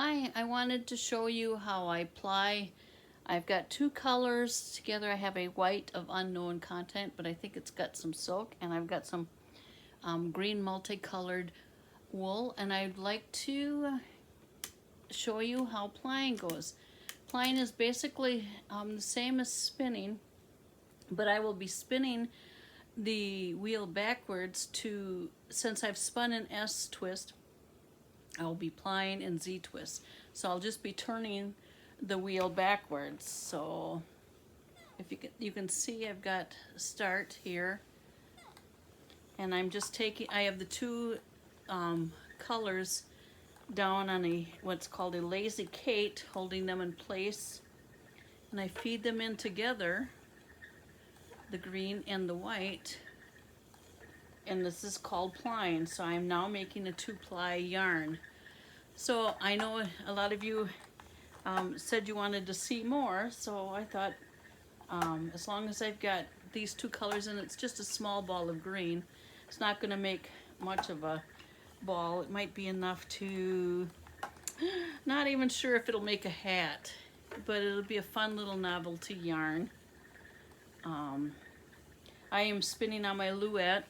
Hi, I wanted to show you how I ply. I've got two colors together. I have a white of unknown content, but I think it's got some silk, and I've got some green multicolored wool, and I'd like to show you how plying goes. Plying is basically the same as spinning, but I will be spinning the wheel backwards since I've spun an S twist, I'll be plying in Z twist. So I'll just be turning the wheel backwards. So if you can see I've got start here, and I'm just taking, I have the two colors down on what's called a lazy Kate, holding them in place, and I feed them in together, the green and the white, and this is called plying. So I'm now making a 2-ply yarn. So I know a lot of you said you wanted to see more, so I thought as long as I've got these two colors, and it's just a small ball of green, it's not going to make much of a ball. It might be enough to, not even sure if it'll make a hat, but it'll be a fun little novelty yarn. I am spinning on my Luette.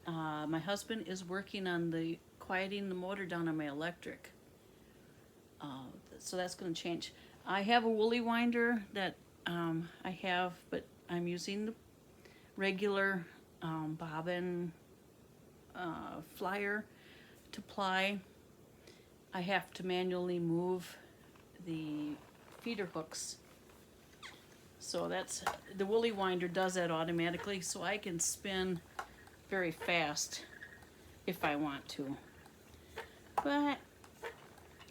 My husband is working on quieting the motor down on my electric. So that's going to change. I have a woolly winder that I have, but I'm using the regular bobbin flyer to ply. I have to manually move the feeder hooks. So the woolly winder does that automatically, so I can spin very fast if I want to. But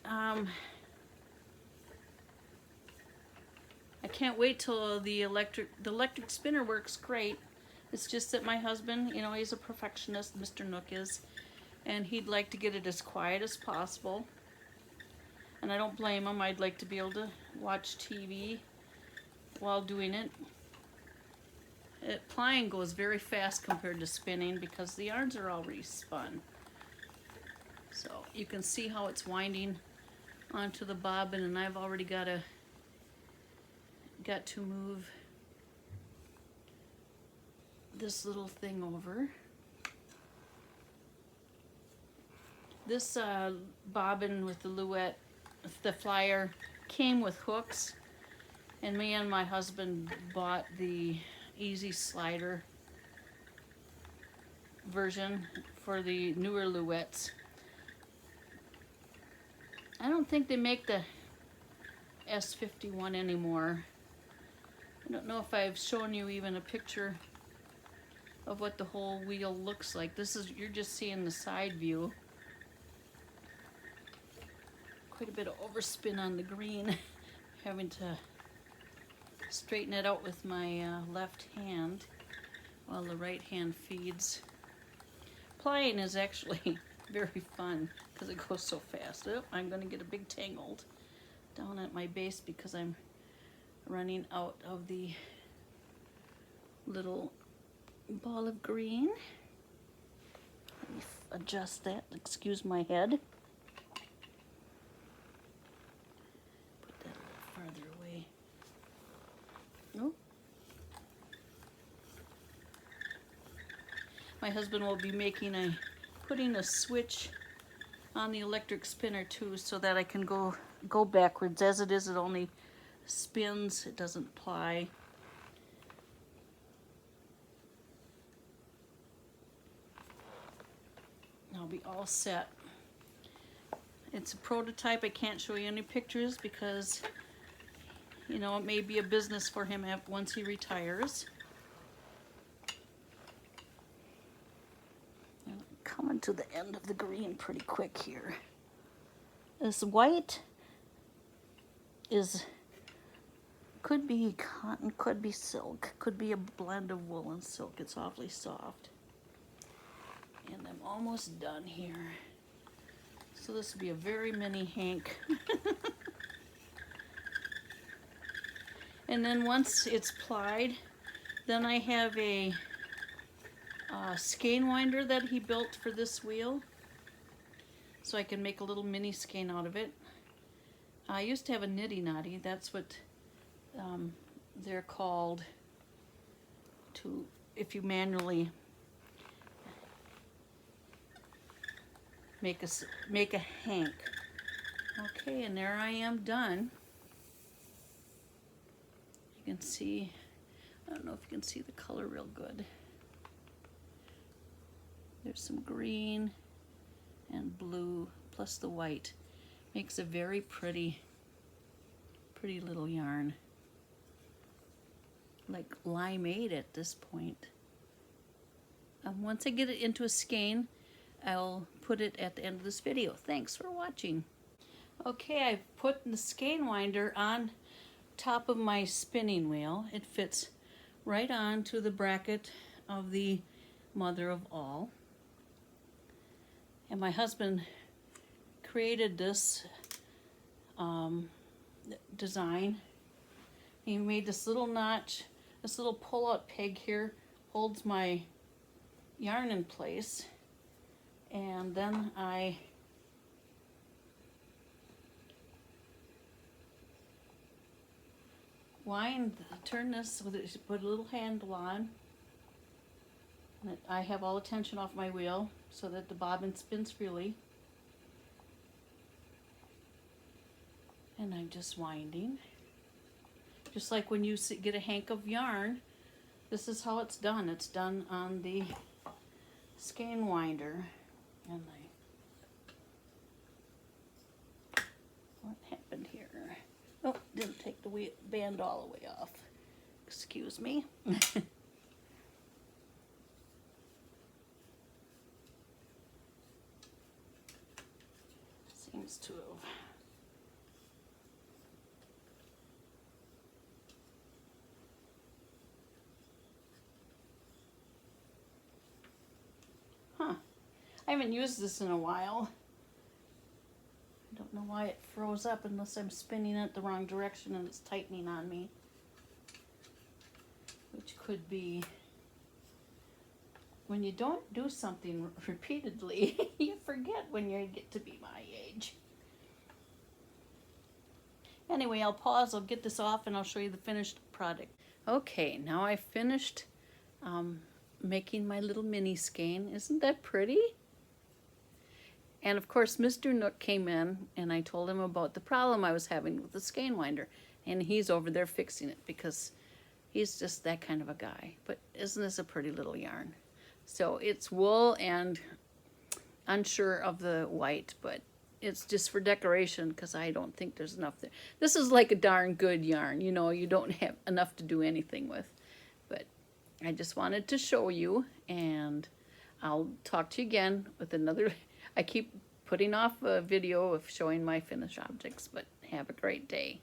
I can't wait till the electric spinner works great. It's just that my husband, he's a perfectionist, Mr. Nook is, and he'd like to get it as quiet as possible. And I don't blame him. I'd like to be able to watch TV while doing it. Plying goes very fast compared to spinning because the yarns are already spun. So you can see how it's winding onto the bobbin, and I've already got to move this little thing over. This bobbin with the Luette, the flyer, came with hooks, and me and my husband bought the easy slider version for the newer Luettes. I don't think they make the S51 anymore. I don't know if I've shown you even a picture of what the whole wheel looks like. You're just seeing the side view. Quite a bit of overspin on the green. Having to straighten it out with my left hand while the right hand feeds. Plying is actually very fun because it goes so fast. Oh, I'm going to get a big tangled down at my base because I'm running out of the little ball of green. Let me adjust that. Excuse my head. Put that a little farther away. Nope. My husband will be putting a switch on the electric spinner too, so that I can go backwards. As it is, it only spins, it doesn't ply. I'll be all set. It's a prototype. I can't show you any pictures because it may be a business for him once he retires. Coming to the end of the green pretty quick here. This white could be cotton, could be silk, could be a blend of wool and silk. It's awfully soft. And I'm almost done here. So this will be a very mini hank. And then once it's plied, then I have a skein winder that he built for this wheel. So I can make a little mini skein out of it. I used to have a nitty knotty. That's what they're called, to if you manually make a hank. Okay, and there I am done. You can see, I don't know if you can see the color real good. There's some green and blue plus the white. Makes a very pretty little yarn. Like limeade at this point. Once I get it into a skein, I'll put it at the end of this video. Thanks for watching. Okay, I've put the skein winder on top of my spinning wheel. It fits right onto the bracket of the mother of all. And my husband created this design. He made this little notch, this little pull-out peg here holds my yarn in place, and then I turn this with it, put a little handle on, and I have all the tension off my wheel so that the bobbin spins freely. And I'm just winding. Just like when you get a hank of yarn, this is how it's done. It's done on the skein winder. And what happened here? Oh, didn't take the band all the way off. Excuse me. Seems to have. I haven't used this in a while. I don't know why it froze up unless I'm spinning it the wrong direction and it's tightening on me. Which could be when you don't do something repeatedly, you forget when you get to be my age. Anyway, I'll pause, I'll get this off, and I'll show you the finished product. Okay, now I finished making my little mini skein. Isn't that pretty? And of course, Mr. Nook came in, and I told him about the problem I was having with the skein winder. And he's over there fixing it because he's just that kind of a guy. But isn't this a pretty little yarn? So it's wool and unsure of the white, but it's just for decoration because I don't think there's enough there. This is like a darn good yarn. You know, you don't have enough to do anything with. But I just wanted to show you, and I'll talk to you again with another. I keep putting off a video of showing my finished objects, but have a great day.